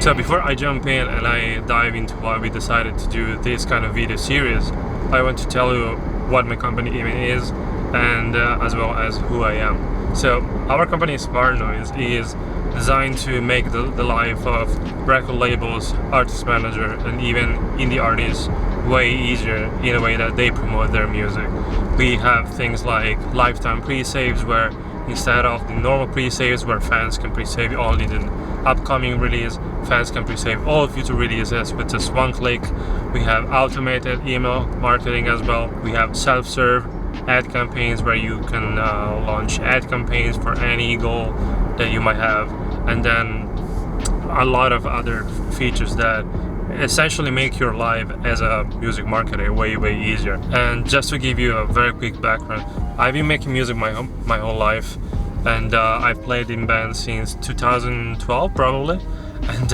So before I jump in and I dive into why we decided to do this kind of video series, I want to tell you what my company even is and as well as who I am. So our company Smart Noise is designed to make the life of record labels, artist manager and even indie artists way easier in a way that they promote their music. We have things like lifetime pre-saves where instead of the normal pre-saves where fans can pre-save only the upcoming release, fans can pre-save all future releases with just one click. We have automated email marketing as well. We have self-serve ad campaigns where you can launch ad campaigns for any goal that you might have, and then a lot of other features that essentially make your life as a music marketer way easier. And just to give you a very quick background, I've been making music my whole life, and I've played in bands since 2012 probably, and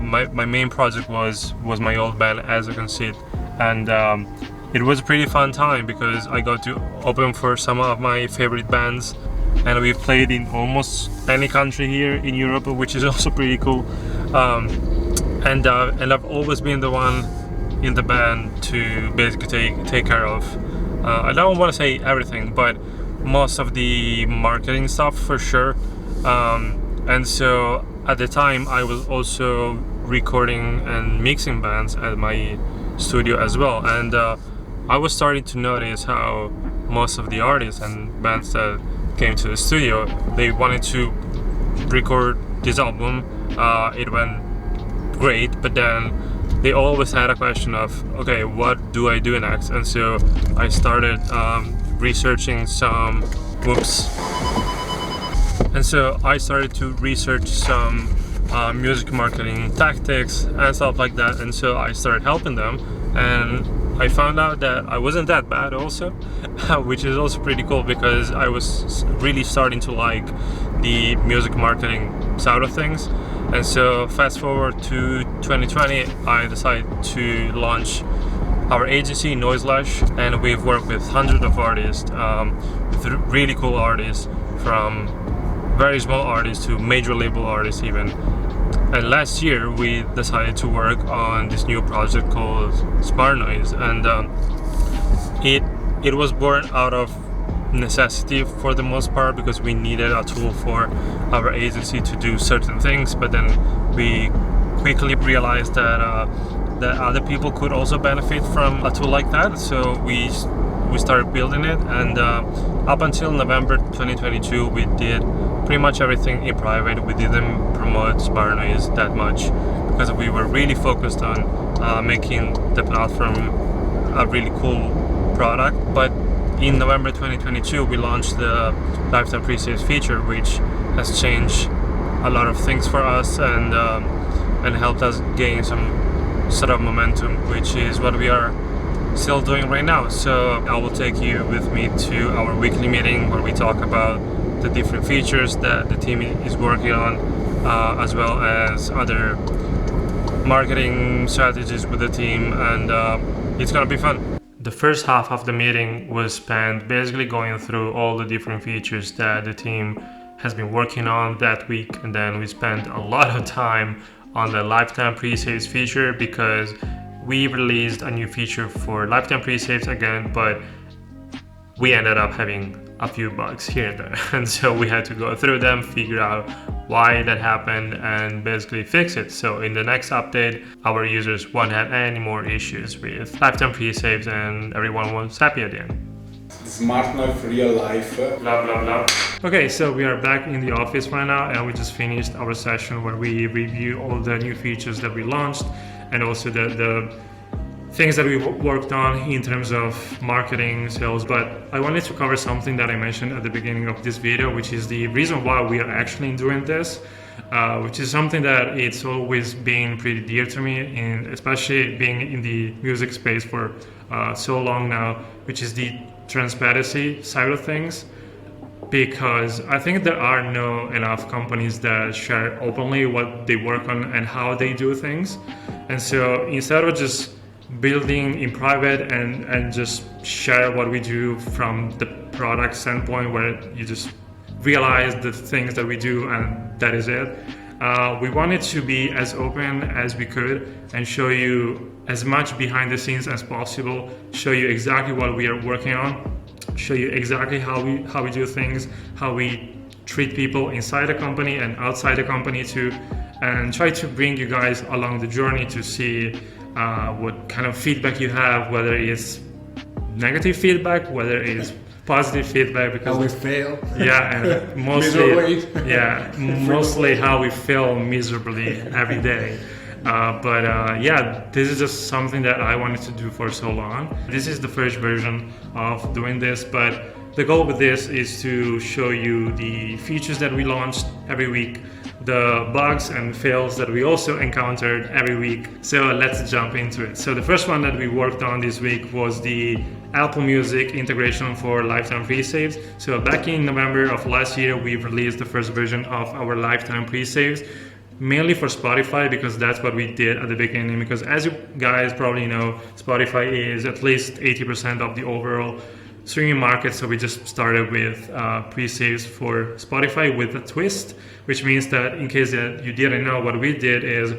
my main project was my old band As You Can See It, and it was a pretty fun time because I got to open for some of my favorite bands, and we've played in almost any country here in Europe, which is also pretty cool. And I've always been the one in the band to basically take care of, I don't want to say everything, but most of the marketing stuff for sure. And so at the time I was also recording and mixing bands at my studio as well, and I was starting to notice how most of the artists and bands that came to the studio, they wanted to record this album. It went great, but then they always had a question of, okay, what do I do next? And so I started researching some music marketing tactics and stuff like that, and so I started helping them, and I found out that I wasn't that bad also, which is also pretty cool because I was really starting to like the music marketing side of things. And so fast forward to 2020, I decided to launch our agency Noiselash, and we've worked with hundreds of artists, with really cool artists, from very small artists to major label artists even. And last year we decided to work on this new project called Smart Noise, and it was born out of necessity for the most part because we needed a tool for our agency to do certain things, but then we quickly realized that that other people could also benefit from a tool like that, so we started building it, and up until November 2022 we did pretty much everything in private. We didn't promote Smart Noise that much because we were really focused on making the platform a really cool product. But in November 2022 we launched the lifetime pre-saves feature, which has changed a lot of things for us and helped us gain some sort of momentum, which is what we are still doing right now. So I will take you with me to our weekly meeting where we talk about the different features that the team is working on, as well as other marketing strategies with the team, and it's gonna be fun. The first half of the meeting was spent basically going through all the different features that the team has been working on that week, and then we spent a lot of time on the lifetime pre-saves feature because we released a new feature for lifetime pre-saves again, but we ended up having a few bugs here and there, and so we had to go through them, figure out why that happened, and basically fix it. So in the next update, our users won't have any more issues with lifetime pre-saves, and everyone was happy at the end. Smart Noise real life. Blah blah blah. Okay, so we are back in the office right now, and we just finished our session where we review all the new features that we launched, and also the things that we worked on in terms of marketing, sales. But I wanted to cover something that I mentioned at the beginning of this video, which is the reason why we are actually doing this, which is something that it's always been pretty dear to me, and especially being in the music space for so long now, which is the transparency side of things. Because I think there are no enough companies that share openly what they work on and how they do things. And so instead of just building in private and just share what we do from the product standpoint, where you just realize the things that we do and that is it, We wanted to be as open as we could and show you as much behind the scenes as possible, show you exactly what we are working on, show you exactly how we do things, how we treat people inside the company and outside the company too, and try to bring you guys along the journey to see what kind of feedback you have, whether it's negative feedback, whether it's positive feedback, because how we fail. Yeah, and mostly how we fail miserably every day. But this is just something that I wanted to do for so long. This is the first version of doing this, but the goal with this is to show you the features that we launched every week, the bugs and fails that we also encountered every week. So let's jump into it. So the first one that we worked on this week was the Apple Music integration for lifetime pre-saves. So back in November of last year, we released the first version of our lifetime pre-saves, mainly for Spotify, because that's what we did at the beginning. Because as you guys probably know, Spotify is at least 80% of the overall streaming market. So we just started with pre-saves for Spotify with a twist, which means that in case that you didn't know, what we did is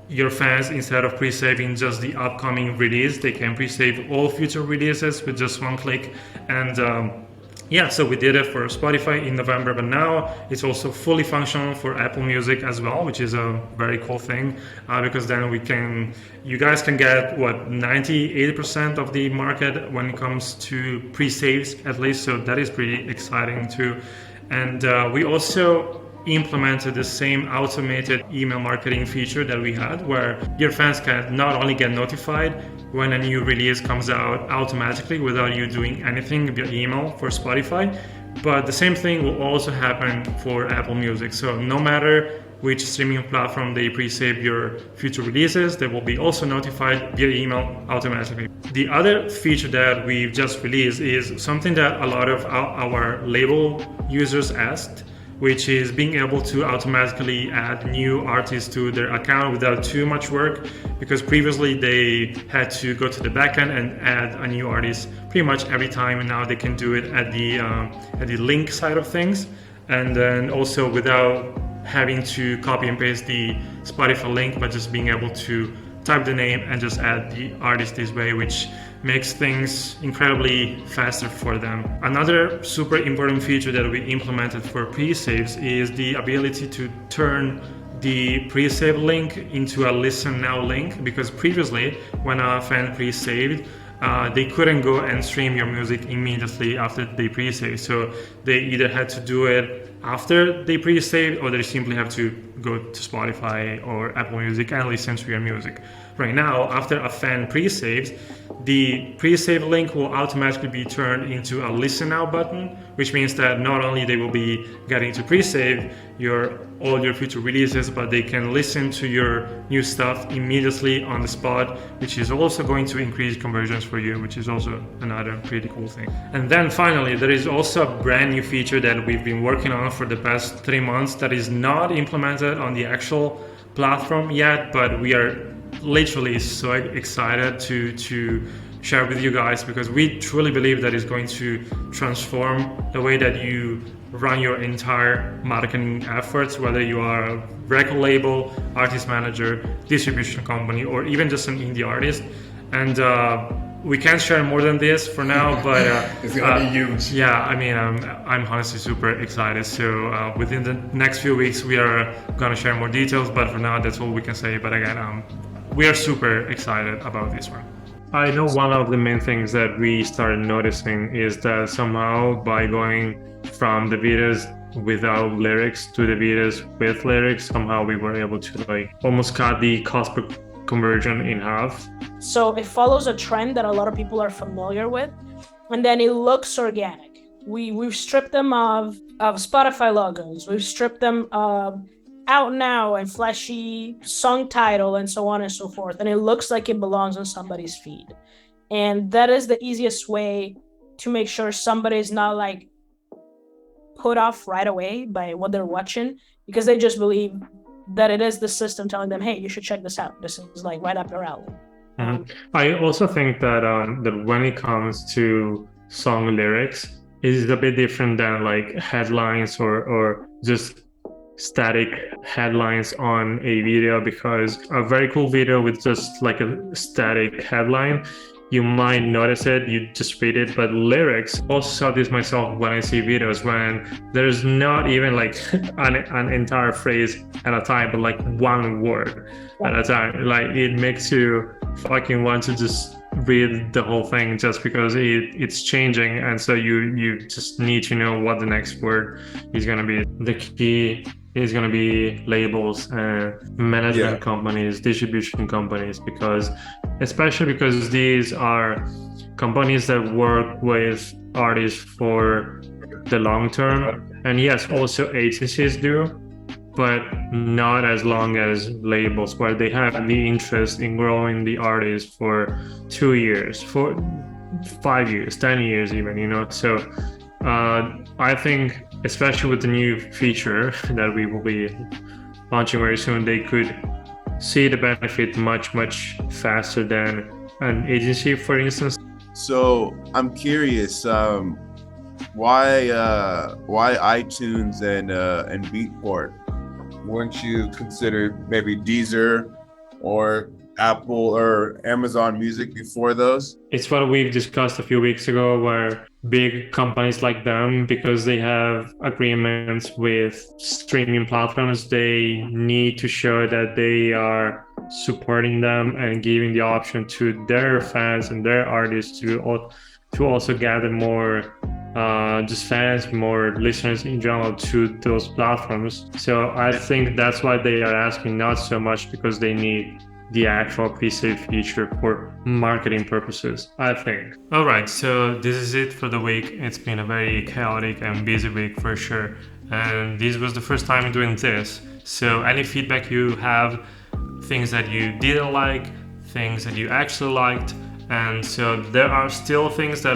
your fans, instead of pre-saving just the upcoming release, they can pre-save all future releases with just one click. And so we did it for Spotify in November, but now it's also fully functional for Apple Music as well, which is a very cool thing, because then you guys can get 90-80% of the market when it comes to pre-saves at least. So that is pretty exciting too. And we also implemented the same automated email marketing feature that we had, where your fans can not only get notified when a new release comes out automatically without you doing anything via email for Spotify, but the same thing will also happen for Apple Music. So no matter which streaming platform they pre-save your future releases, they will be also notified via email automatically. The other feature that we've just released is something that a lot of our label users asked, which is being able to automatically add new artists to their account without too much work, because previously they had to go to the backend and add a new artist pretty much every time, and now they can do it at the link side of things, and then also without having to copy and paste the Spotify link, but just being able to type the name and just add the artist this way, which makes things incredibly faster for them. Another super important feature that we implemented for pre-saves is the ability to turn the pre-save link into a listen now link, because previously when a fan pre-saved, they couldn't go and stream your music immediately after they pre-save. So they either had to do it after they pre-saved, or they simply have to go to Spotify or Apple Music and listen to your music. Right now, after a fan pre-saves, the pre-save link will automatically be turned into a listen now button, which means that not only they will be getting to pre-save all your future releases, but they can listen to your new stuff immediately on the spot, which is also going to increase conversions for you, which is also another pretty cool thing. And then finally, there is also a brand new feature that we've been working on for the past 3 months that is not implemented on the actual platform yet, but we are literally so excited to share with you guys, because we truly believe that it's going to transform the way that you run your entire marketing efforts, whether you are a record label, artist manager, distribution company, or even just an indie artist. And we can't share more than this for now, but it's gonna be huge. Yeah, I mean, I'm honestly super excited. So within the next few weeks, we are gonna share more details, but for now, that's all we can say. But again, we are super excited about this one. I know one of the main things that we started noticing is that somehow by going from the videos without lyrics to the videos with lyrics, somehow we were able to almost cut the cost per conversion in half. So it follows a trend that a lot of people are familiar with, and then it looks organic. We've stripped them of Spotify logos. We've stripped them of out now and flashy song title and so on and so forth, and it looks like it belongs on somebody's feed. And that is the easiest way to make sure somebody's not put off right away by what they're watching, because they just believe that it is the system telling them, hey, you should check this out, this is right up your alley. Mm-hmm. I also think that that when it comes to song lyrics, it is a bit different than headlines or just static headlines on a video, because a very cool video with just like a static headline, you might notice it, you just read it, but lyrics, also saw this myself when I see videos when there's not even like an entire phrase at a time, but like one word at a time. Like it makes you fucking want to just read the whole thing, just because it's changing, and so you just need to know what the next word is going to be. The key is going to be labels and management companies, distribution companies, especially because these are companies that work with artists for the long term. And yes, also agencies do, but not as long as labels, where they have the interest in growing the artist for 2 years, for 5 years, 10 years even, So I think, especially with the new feature that we will be launching very soon, they could see the benefit much faster than an agency, for instance. So I'm curious, why iTunes and Beatport? Wouldn't you consider maybe Deezer or Apple or Amazon Music before those? It's what we've discussed a few weeks ago, where big companies like them, because they have agreements with streaming platforms, they need to show that they are supporting them and giving the option to their fans and their artists to also gather more just fans, more listeners in general to those platforms. So I think that's why they are asking, not so much because they need the actual pre-save feature for marketing purposes, I think. All right, so this is it for the week. It's been a very chaotic and busy week for sure. And this was the first time doing this. So any feedback you have, things that you didn't like, things that you actually liked. And so there are still things that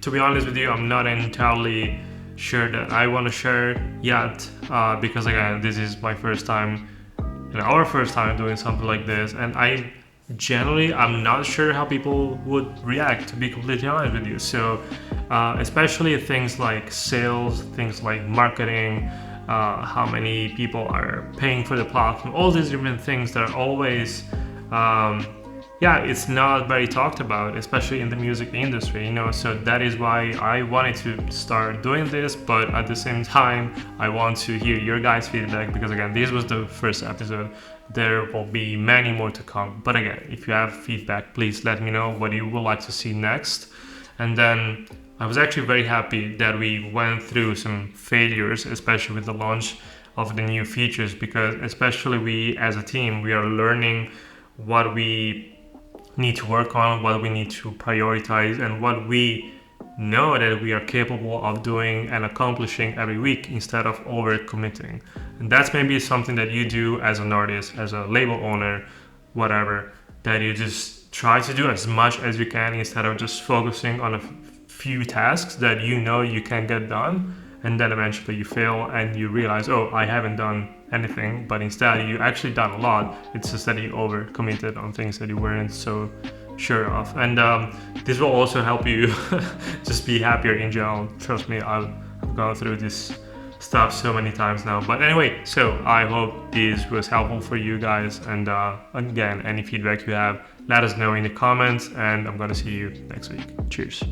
to be honest with you, I'm not entirely sure that I want to share yet, because again, this is my first time, our first time doing something like this, and I'm not sure how people would react, to be completely honest with you. So especially things like sales, things like marketing, how many people are paying for the platform, all these different things that are always it's not very talked about, especially in the music industry, so that is why I wanted to start doing this. But at the same time, I want to hear your guys' feedback, because again, this was the first episode. There will be many more to come, but again, if you have feedback, please let me know what you would like to see next. And then I was actually very happy that we went through some failures, especially with the launch of the new features, because especially we as a team, we are learning what we need to work on, what we need to prioritize, and what we know that we are capable of doing and accomplishing every week, instead of overcommitting. And that's maybe something that you do as an artist, as a label owner, whatever, that you just try to do as much as you can, instead of just focusing on a few tasks that you can get done, and then eventually you fail and you realize, oh, I haven't done anything, but instead you actually done a lot. It's just that you overcommitted on things that you weren't so sure of. And this will also help you just be happier in general. Trust me, I've gone through this stuff so many times now. But anyway, so I hope this was helpful for you guys. And again, any feedback you have, let us know in the comments, and I'm gonna see you next week. Cheers.